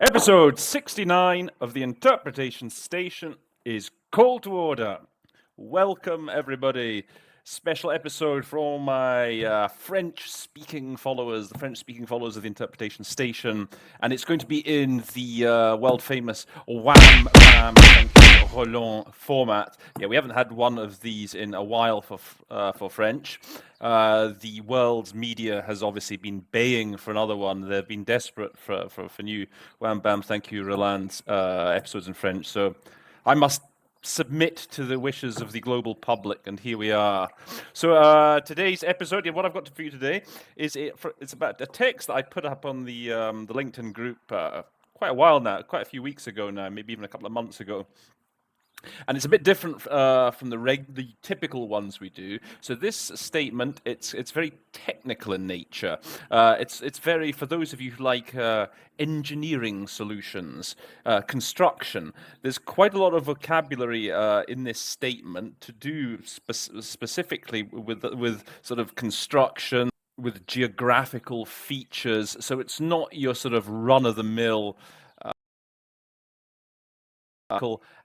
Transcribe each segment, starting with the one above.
Episode 69 of the Interpretation Station is call to order. Welcome, everybody. Special episode for all my French-speaking followers, the French-speaking followers of the Interpretation Station, and it's going to be in the world-famous wham, bam, thank you, Roland format. Yeah, we haven't had one of these in a while for French. The world's media has obviously been baying for another one. They've been desperate for new wham, bam, thank you, Roland episodes in French. So I must submit to the wishes of the global public, and here we are. So today's episode, what I've got for you today is it's about a text that I put up on the LinkedIn group quite a while now, quite a few weeks ago now, maybe even a couple of months ago. And it's a bit different from the typical ones we do. So this statement, it's very technical in nature. It's very, for those of you who like engineering solutions, construction. There's quite a lot of vocabulary in this statement to do specifically with sort of construction, with geographical features. So it's not your sort of run-of-the-mill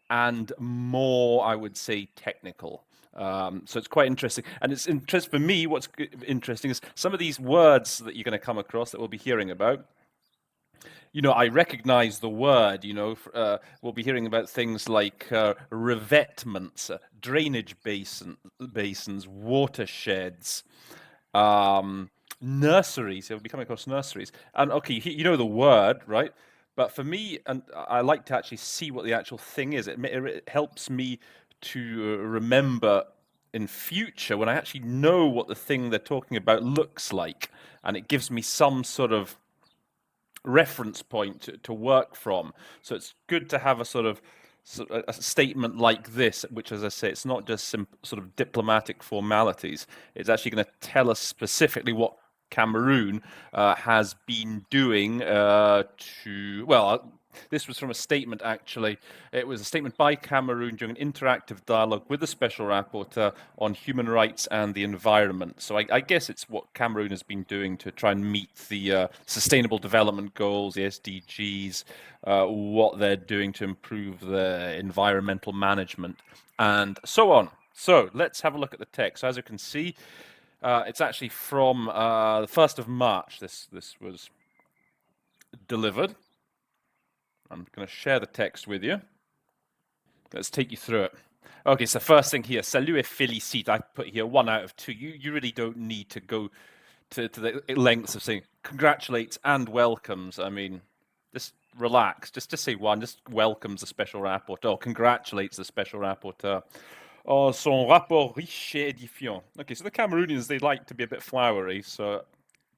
and more, I would say, technical. So it's quite interesting. And it's interesting for me, what's interesting is some of these words that you're going to come across that we'll be hearing about. You know, I recognize the word, we'll be hearing about things like revetments, drainage basins, watersheds, nurseries. We'll be coming across nurseries. And okay, you know the word, right? But for me, and I like to actually see what the actual thing is. It helps me to remember in future when I actually know what the thing they're talking about looks like, and it gives me some sort of reference point to work from. So it's good to have a sort of a statement like this, which, as I say, it's not just some sort of diplomatic formalities. It's actually going to tell us specifically what Cameroon has been doing this was from a statement, actually. It was a statement by Cameroon during an interactive dialogue with the Special Rapporteur on human rights and the environment. So I guess it's what Cameroon has been doing to try and meet the Sustainable Development Goals, the SDGs, what they're doing to improve the environmental management, and so on. So let's have a look at the text. So as you can see, it's actually from the 1st of March, this was delivered. I'm going to share the text with you. Let's take you through it. Okay, so first thing here, salut et félicite. I put here 1 out of 2. You really don't need to go to the lengths of saying congratulates and welcomes. I mean, just relax. Just say 1. Just welcomes the Special Rapporteur, congratulates the Special Rapporteur. Oh, son rapport riche et édifiant. Okay, so the Cameroonians, they like to be a bit flowery, so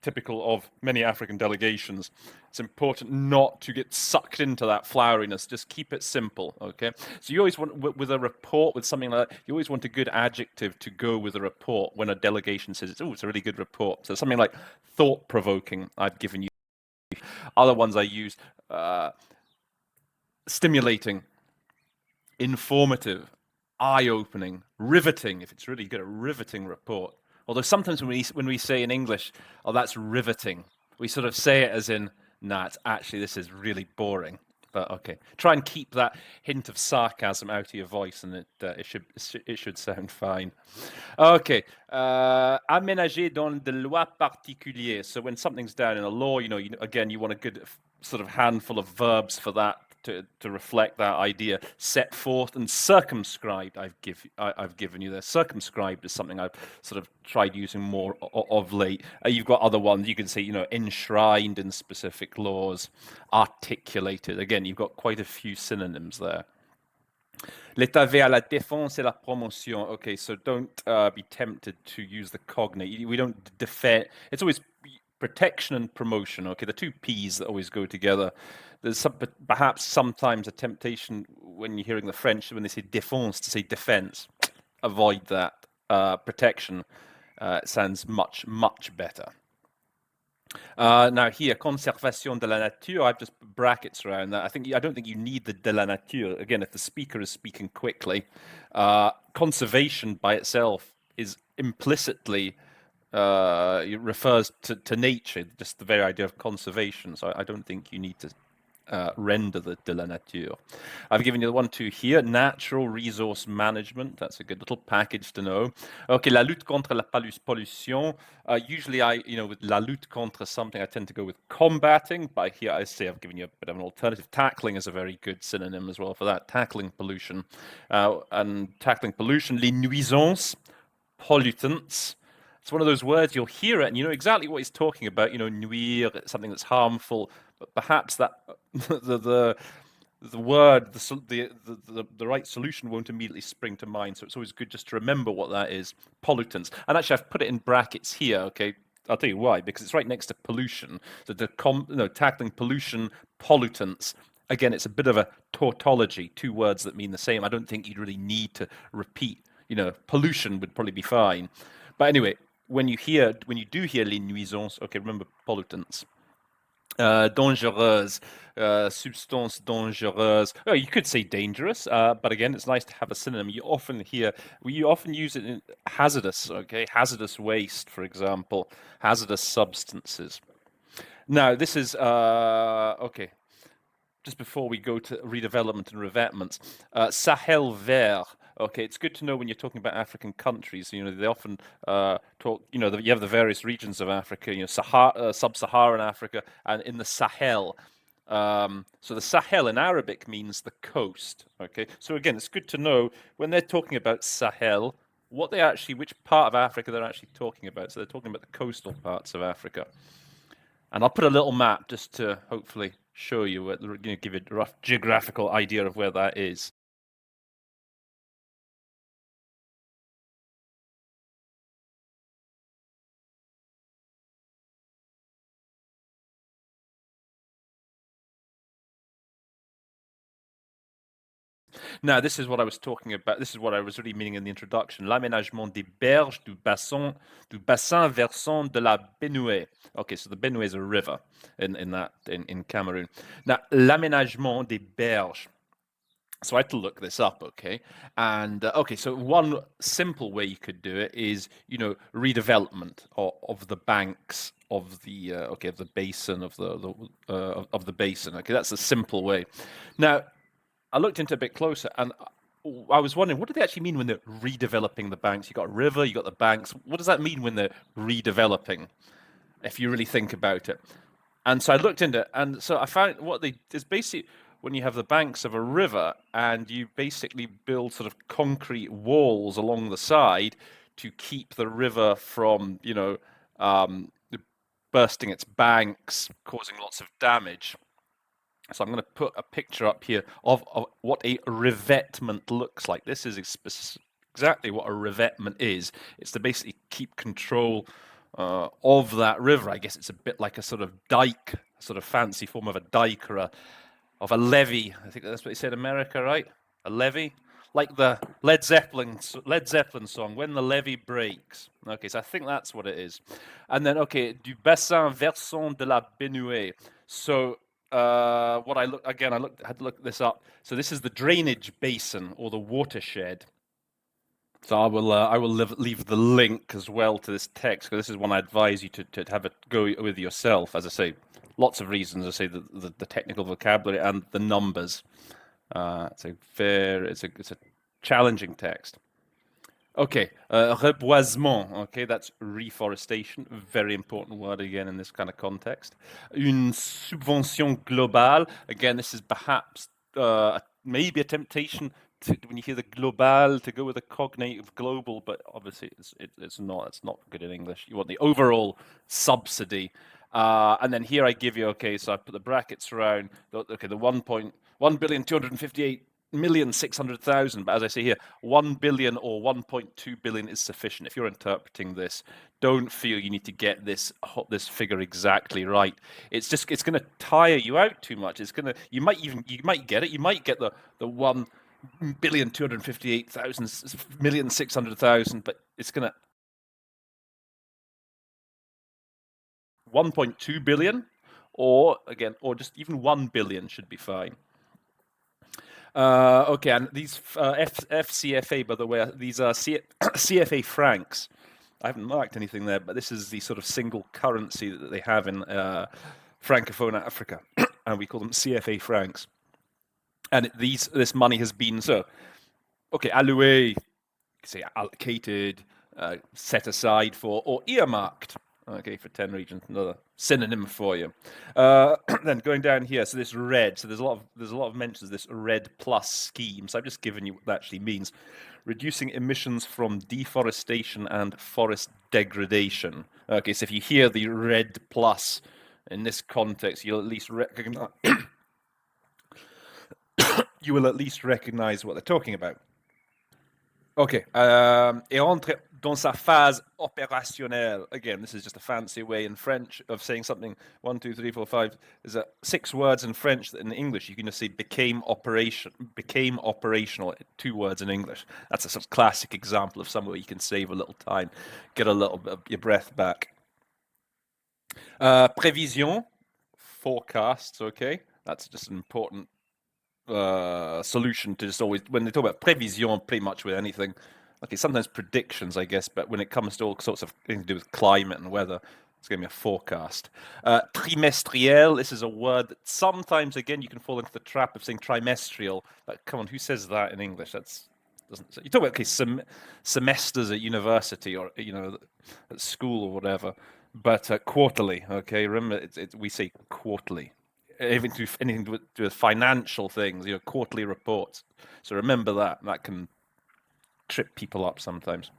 typical of many African delegations. It's important not to get sucked into that floweriness. Just keep it simple, okay? So you always want, with a report, with something like that, you always want a good adjective to go with a report when a delegation says, it's a really good report. So something like thought-provoking, I've given you. Other ones I use, stimulating, informative, eye-opening, riveting, if it's really good, a riveting report. Although sometimes when we say in English, oh, that's riveting, we sort of say it as in, nah, this is really boring. But okay, try and keep that hint of sarcasm out of your voice, and it should sound fine. Okay, aménagé dans de loi particulier. So when something's down in a law, again, you want a good sort of handful of verbs for that to reflect that idea. Set forth and circumscribed. I've given you there. Circumscribed is something I've sort of tried using more of late. You've got other ones. You can say, enshrined in specific laws, articulated. Again, you've got quite a few synonyms there. L'état V à la défense et la promotion. Okay, so don't be tempted to use the cognate. We don't defend. It's always protection and promotion. Okay, the 2 P's that always go together. There's perhaps sometimes a temptation when you're hearing the French, when they say défense, to say defense. Avoid that. Protection sounds much, much better. Now here, conservation de la nature, I've just brackets around that. I don't think you need the de la nature. Again, if the speaker is speaking quickly, conservation by itself is implicitly it refers to nature, just the very idea of conservation. So I don't think you need to render de la nature. I've given you the 1, 2 here. Natural resource management. That's a good little package to know. Okay, la lutte contre la pollution. Usually with la lutte contre something, I tend to go with combating. But here I say I've given you a bit of an alternative. Tackling is a very good synonym as well for that. Tackling pollution. And tackling pollution, les nuisances, pollutants. It's one of those words you'll hear it and you know exactly what he's talking about. Nuire, something that's harmful, but perhaps that the word, the right solution won't immediately spring to mind. So it's always good just to remember what that is. Pollutants, and actually I've put it in brackets here. Okay, I'll tell you why, because it's right next to pollution. So tackling pollution, pollutants. Again, it's a bit of a tautology. Two words that mean the same. I don't think you'd really need to repeat. Pollution would probably be fine. But anyway, when you do hear les nuisances, okay, remember pollutants. Dangereuse, substance dangereuse. Oh, you could say dangerous, but again, it's nice to have a synonym. You often use it in hazardous, okay? Hazardous waste, for example, hazardous substances. Now, this is, okay, just before we go to redevelopment and revetments, Sahel vert. Okay, it's good to know when you're talking about African countries. They often talk. You have the various regions of Africa. Sub-Saharan Africa, and in the Sahel. So the Sahel in Arabic means the coast. Okay, so again, it's good to know when they're talking about Sahel, which part of Africa they're actually talking about. So they're talking about the coastal parts of Africa. And I'll put a little map just to hopefully show you, give you a rough geographical idea of where that is. Now, this is what I was talking about. This is what I was really meaning in the introduction. L'aménagement des berges du bassin versant de la Benue. Okay, so the Benue is a river in Cameroon. Now, l'aménagement des berges. So I had to look this up, okay? And okay, so one simple way you could do it is, redevelopment of the banks of the of the basin of the basin. Okay, that's a simple way. Now, I looked into it a bit closer, and I was wondering, what do they actually mean when they're redeveloping the banks? You got a river, you got the banks. What does that mean when they're redeveloping? If you really think about it. And so I looked into it, and so I found is basically when you have the banks of a river, and you basically build sort of concrete walls along the side to keep the river from, bursting its banks, causing lots of damage. So I'm going to put a picture up here of what a revetment looks like. This is exactly what a revetment is. It's to basically keep control of that river. I guess it's a bit like a sort of dike, a sort of fancy form of a dike or of a levee. I think that's what they say in America, right? A levee? Like the Led Zeppelin song, When the Levee Breaks. Okay, so I think that's what it is. And then, okay, du bassin versant de la Benue. So I had to look this up. So this is the drainage basin or the watershed. So I will leave the link as well to this text, because this is one I advise you to have a go with yourself. As I say, lots of reasons. I say the technical vocabulary and the numbers. It's a challenging text. Okay, reboisement. Okay, that's reforestation. Very important word again in this kind of context. Une subvention globale. Again, this is perhaps maybe a temptation when you hear the global to go with a cognate of global, but obviously it's not. It's not good in English. You want the overall subsidy. And then here I give you, okay, so I put the brackets around, okay, the 1,258,600,000, but as I say here, 1 billion or 1.2 billion is sufficient. If you're interpreting this, don't feel you need to get this figure exactly right. It's going to tire you out too much. You might get it. You might get the 1,258,600,000, but it's going to 1.2 billion, or just even 1 billion should be fine. Okay, and these FCFA, by the way, these are CFA francs. I haven't marked anything there, but this is the sort of single currency that they have in Francophone Africa. and we call them CFA francs. And this money has been alloué, say allocated, set aside for, or earmarked, okay, for 10 regions, another synonym for you. Then going down here, so this RED, so there's a lot of mentions of this RED plus scheme. So I've just given you what that actually means. Reducing emissions from deforestation and forest degradation. Okay, so if you hear the RED plus in this context, you'll at least recognize you will at least recognize what they're talking about. Okay, et entre dans sa phase opérationnelle. Again, this is just a fancy way in French of saying something. 1, 2, 3, 4, 5. There's 6 words in French that in English you can just say became operational. 2 words in English. That's a sort of classic example of somewhere you can save a little time, get a little bit of your breath back. Prévision, forecasts. Okay, that's just an important solution to just always, when they talk about prévision, pretty much with anything, okay, sometimes predictions, I guess, but when it comes to all sorts of things to do with climate and weather, it's going to be a forecast. Trimestriel, this is a word that sometimes, again, you can fall into the trap of saying trimestrial. But come on, who says that in English? You talk about semesters at university or at school or whatever, but quarterly. Okay, remember, we say quarterly. Anything to do with financial things, quarterly reports. So remember that. That can trip people up sometimes.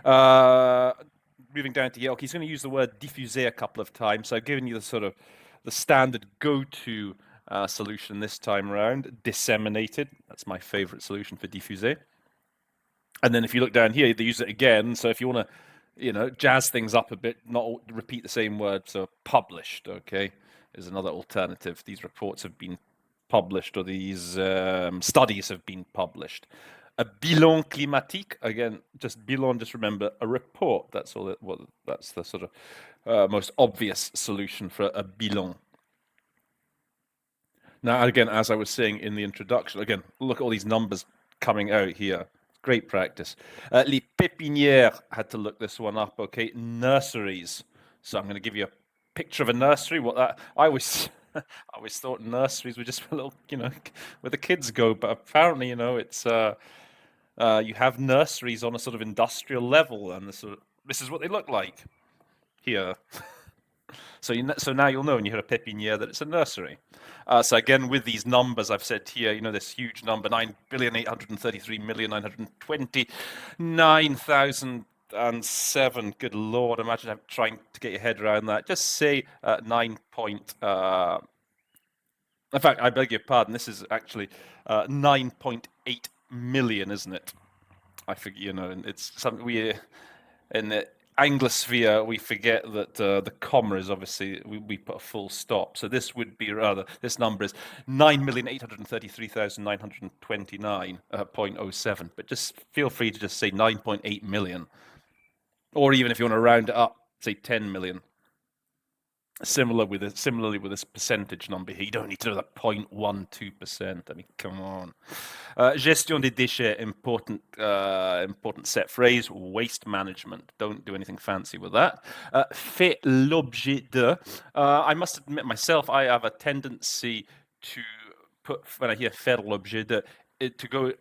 Moving down to here, okay, he's going to use the word diffuser a couple of times. So I've given you the standard go-to solution this time around. Disseminated. That's my favorite solution for diffuser. And then if you look down here, they use it again. So if you want to, jazz things up a bit, not repeat the same word. So published, okay, is another alternative. These reports have been published, or these studies have been published. A bilan climatique, again, just bilan, just remember a report. That's all. That's the sort of most obvious solution for a bilan. Now, again, as I was saying in the introduction, again, look at all these numbers coming out here. Great practice. Les pépinières, had to look this one up, okay? Nurseries. So I'm going to give you a picture of a nursery. I always thought nurseries were just a little, where the kids go, but apparently, it's you have nurseries on a sort of industrial level, and this is what they look like here. So now you'll know when you hear a pépinière that it's a nursery. So again, with these numbers I've said here, this huge number, 9,833,929,007. Good Lord, imagine trying to get your head around that. Just say 9 point... in fact, I beg your pardon, this is actually 9.8 million, isn't it? I figure, it's something in the Anglosphere, we forget that the comma is obviously, we put a full stop. So this would be this number is 9,833,929.07. But just feel free to just say 9.8 million. Or even if you want to round it up, say 10 million. Similarly with this percentage number here, you don't need to know that 0.12%. I mean, come on. Gestion des déchets, important set phrase. Waste management. Don't do anything fancy with that. Fait l'objet de. I must admit myself, I have a tendency to put, when I hear faire l'objet de, to go.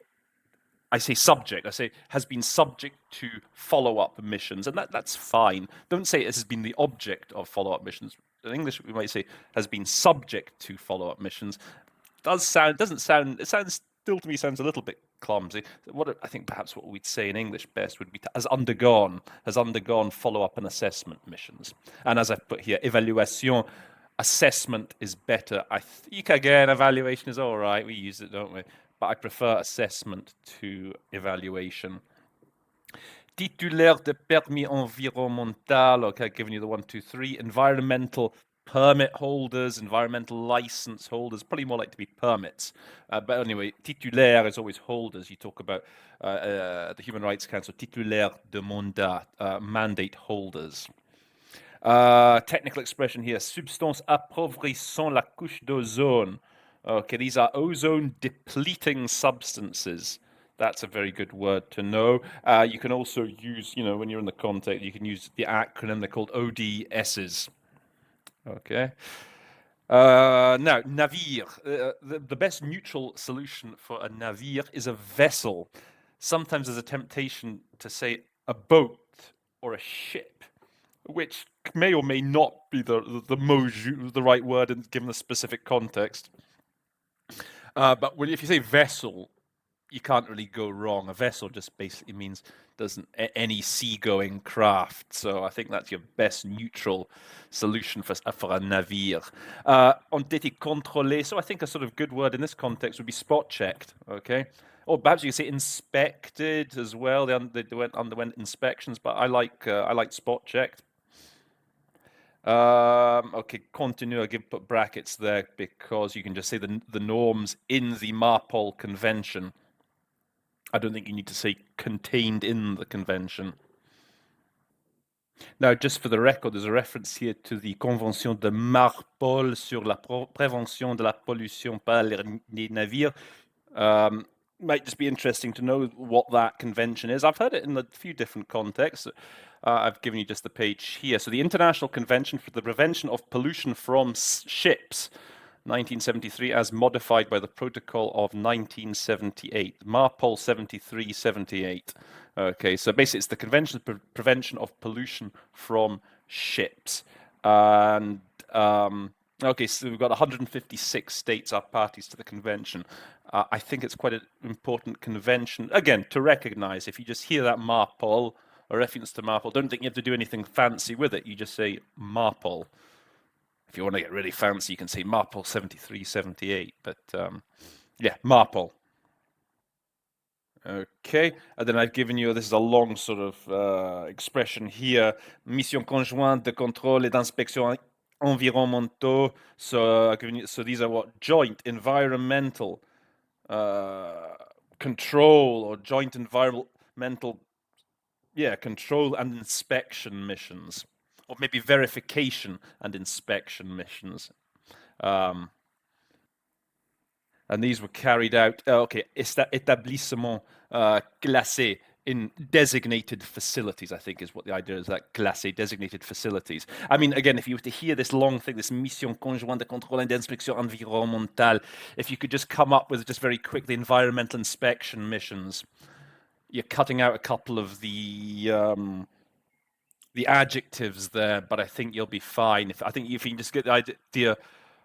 I say subject. I say has been subject to follow-up missions, and that's fine. Don't say it has been the object of follow-up missions. In English, we might say has been subject to follow-up missions. It sounds still to me sounds a little bit clumsy. I think perhaps what we'd say in English best would be has undergone follow-up and assessment missions. And as I've put here, évaluation, assessment is better. I think again, evaluation is all right. We use it, don't we? But I prefer assessment to evaluation. Titulaire de permis environnemental. Okay, I've given you the 1, 2, 3. Environmental permit holders, environmental license holders. Probably more like to be permits. But anyway, titulaire is always holders. You talk about the Human Rights Council, titulaire de mandat, mandate holders. Technical expression here, substance appauvrissant la couche d'ozone. Okay, these are ozone-depleting substances. That's a very good word to know. You can also use, when you're in the context, you can use the acronym. They're called ODSs. Okay. Now, navire. The best neutral solution for a navire is a vessel. Sometimes there's a temptation to say a boat or a ship, which may or may not be the right word given the specific context. But if you say vessel, you can't really go wrong. A vessel just basically means any seagoing craft. So I think that's your best neutral solution for a navire. Ont été contrôlés. So I think a sort of good word in this context would be spot checked. Okay. Or perhaps you could say inspected as well. They underwent inspections, but I like spot checked. Okay, continue. I put brackets there because you can just say the norms in the Marpol Convention. I don't think you need to say contained in the convention. Now, just for the record, there's a reference here to the Convention de Marpol sur la prévention de la pollution par les navires. Might just be interesting to know what that convention is. I've heard it in a few different contexts. I've given you just the page here. So the International Convention for the Prevention of Pollution from Ships, 1973, as modified by the Protocol of 1978, Marpol 73-78. Okay, so basically it's the Convention for Prevention of Pollution from Ships. And okay, so we've got 156 states are parties to the convention. I think it's quite an important convention, again, to recognize. If you just hear that Marpol, a reference to Marpol, don't think you have to do anything fancy with it. You just say Marpol. If you want to get really fancy, you can say Marpol 73-78. But yeah, Marpol. Okay, and then I've given you, this is a long sort of expression here, mission conjointe de contrôle et d'inspection environnementaux. So, so these are what? Joint environmental control or joint environmental, yeah, control and inspection missions, or maybe verification and inspection missions. And these were carried out, okay, établissement classé in designated facilities, I think is what the idea is, that classé, designated facilities. I mean, again, if you were to hear this long thing, this mission conjointe de contrôle et d'inspection environnementale, if you could just come up with just very quickly environmental inspection missions, you're cutting out a couple of the adjectives there, but I think you'll be fine. I think if you can just get the idea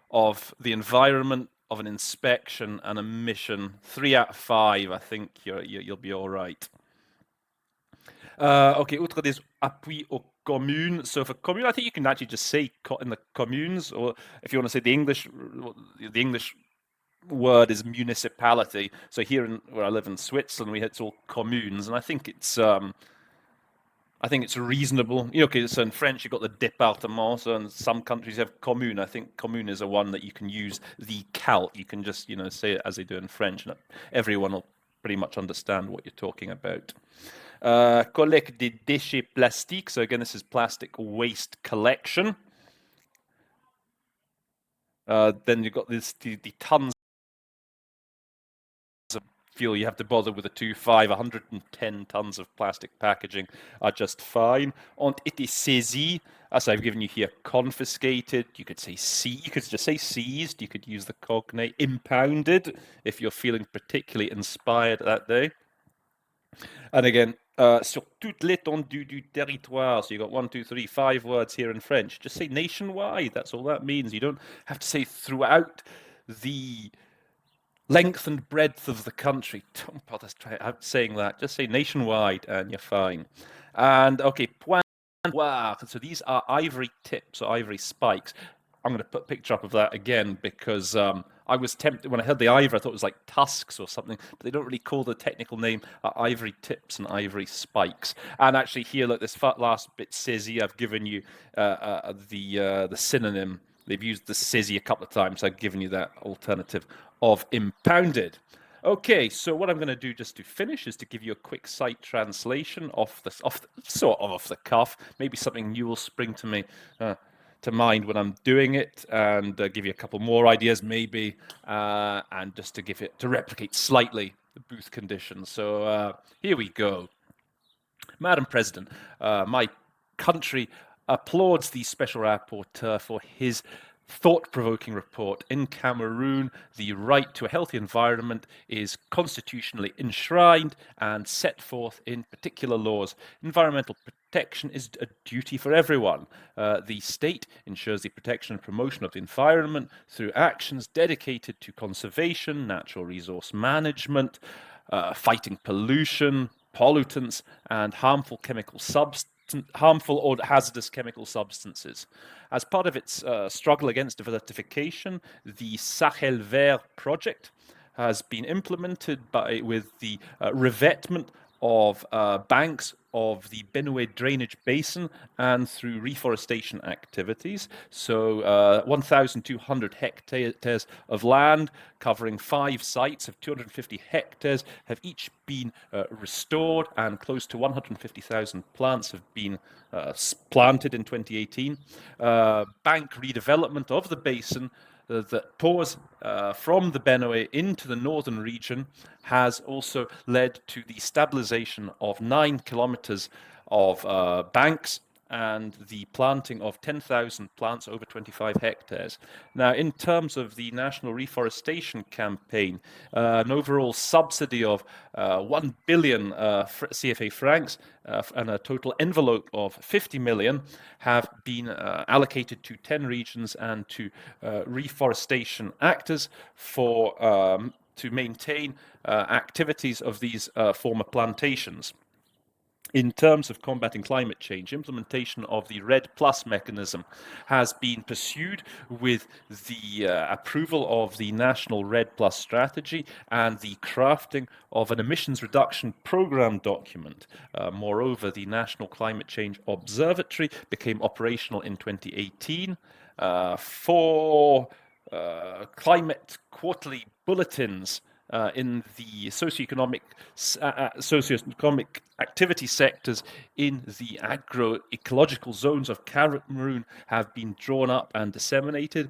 of the environment, of an inspection and a mission, 3 out of 5, I think you'll be all right. Okay, outre des appuis aux communes. So for commune, I think you can actually just say in the communes, or if you want to say the English word is municipality. So here where I live in Switzerland, it's all communes, and I think it's reasonable. Okay, so in French you've got the département, so in some countries you have commune. I think commune is a one that you can use the calque. You can just, say it as they do in French, and everyone will pretty much understand what you're talking about. Collecte des déchets plastiques. So again, this is plastic waste collection. Then you've got the tons of fuel you have to bother with a 2.5. 110 tons of plastic packaging are just fine. Ont été saisis, as I've given you here, confiscated. You could say you could just say seized. You could use the cognate. Impounded, if you're feeling particularly inspired that day. And again, sur toute l'étendue du territoire. So you got 1, 2, 3, 5 words here in French. Just say nationwide. That's all that means. You don't have to say throughout the length and breadth of the country. Don't bother saying that. Just say nationwide and you're fine. And okay, point noir. So these are ivory tips or ivory spikes. I'm going to put a picture up of that again because I was tempted when I heard the ivory. I thought it was like tusks or something, but they don't really call the technical name ivory tips and ivory spikes. And actually, here, look, this last bit, saisi, I've given you the synonym. They've used the saisi a couple of times. So I've given you that alternative of impounded. Okay, so what I'm going to do just to finish is to give you a quick sight translation off the cuff. Maybe something new will spring to me. To mind when I'm doing it, and give you a couple more ideas maybe, and just to replicate slightly the booth conditions. So here we go. Madam President, my country applauds the Special Rapporteur for his thought-provoking report. In Cameroon, the right to a healthy environment is constitutionally enshrined and set forth in particular laws. Environmental protection is a duty for everyone. The state ensures the protection and promotion of the environment through actions dedicated to conservation, natural resource management, fighting pollution, pollutants, and harmful or hazardous chemical substances. As part of its struggle against desertification, the Sahel Vert project has been implemented with the revetment of banks of the Benue drainage basin and through reforestation activities. So 1,200 hectares of land covering 5 sites of 250 hectares have each been restored, and close to 150,000 plants have been planted in 2018. Bank redevelopment of the basin that pours from the Benue into the northern region has also led to the stabilization of 9 kilometers of banks and the planting of 10,000 plants over 25 hectares. Now, in terms of the National Reforestation Campaign, an overall subsidy of 1 billion CFA francs and a total envelope of 50 million have been allocated to 10 regions and to reforestation actors to maintain activities of these former plantations. In terms of combating climate change, implementation of the REDD+ mechanism has been pursued with the approval of the National REDD+ strategy and the crafting of an emissions reduction program document. Moreover, the National Climate Change Observatory became operational in 2018. For climate quarterly bulletins in the socioeconomic activity sectors in the agroecological zones of Cameroon have been drawn up and disseminated.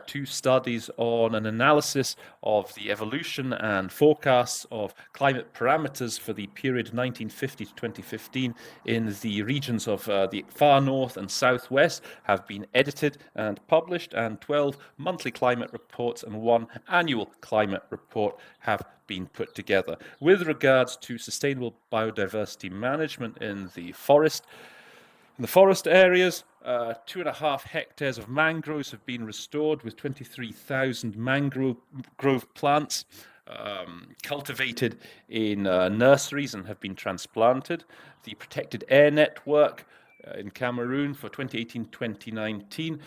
2 studies on an analysis of the evolution and forecasts of climate parameters for the period 1950 to 2015 in the regions of the far north and southwest have been edited and published, and 12 monthly climate reports and 1 annual climate report have been put together. With regards to sustainable biodiversity management in the forest areas, 2.5 hectares of mangroves have been restored with 23,000 mangrove plants cultivated in nurseries and have been transplanted. The protected air network in Cameroon for 2018-2019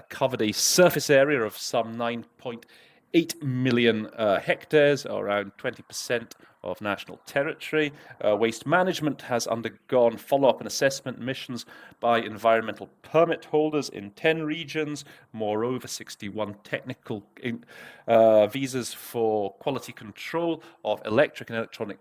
covered a surface area of some 9.8 million hectares, around 20% of national territory. Waste management has undergone follow-up and assessment missions by environmental permit holders in 10 regions. Moreover, 61 technical visas for quality control of electric and electronic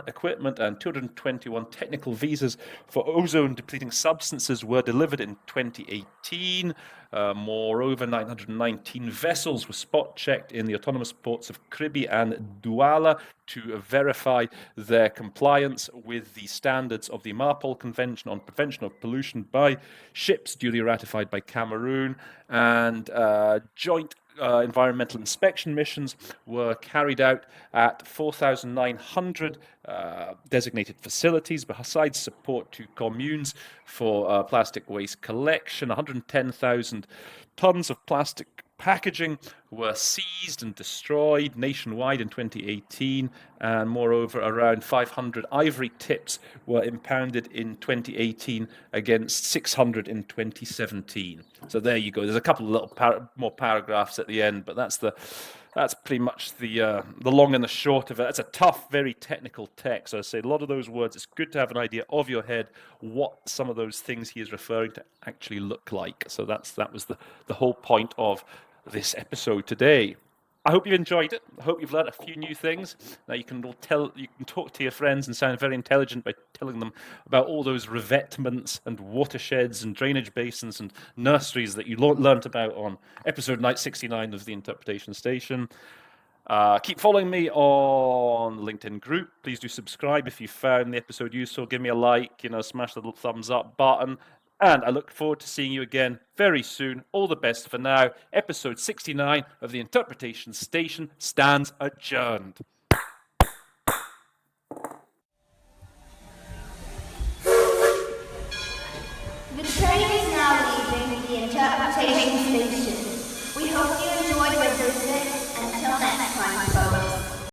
equipment and 221 technical visas for ozone-depleting substances were delivered in 2018. Moreover, 919 vessels were spot-checked in the autonomous ports of Kribi and Douala to verify their compliance with the standards of the Marpol Convention on Prevention of Pollution by ships duly ratified by Cameroon, and joint environmental inspection missions were carried out at 4,900 designated facilities, besides support to communes for plastic waste collection. 110,000 tons of plastic packaging were seized and destroyed nationwide in 2018, and moreover, around 500 ivory tips were impounded in 2018 against 600 in 2017. So there you go. There's a couple of little more paragraphs at the end, but that's pretty much the long and the short of it. It's a tough, very technical text. So I say a lot of those words, it's good to have an idea of your head what some of those things he is referring to actually look like. So that was the whole point of this episode today. I hope you've enjoyed it. I hope you've learned a few new things. Now you can talk to your friends and sound very intelligent by telling them about all those revetments and watersheds and drainage basins and nurseries that you learnt about on episode 69 of the Interpretation Station. Keep following me on the LinkedIn group. Please do subscribe if you found the episode useful. Give me a like, smash the little thumbs up button. And I look forward to seeing you again very soon. All the best for now. Episode 69 of the Interpretation Station stands adjourned.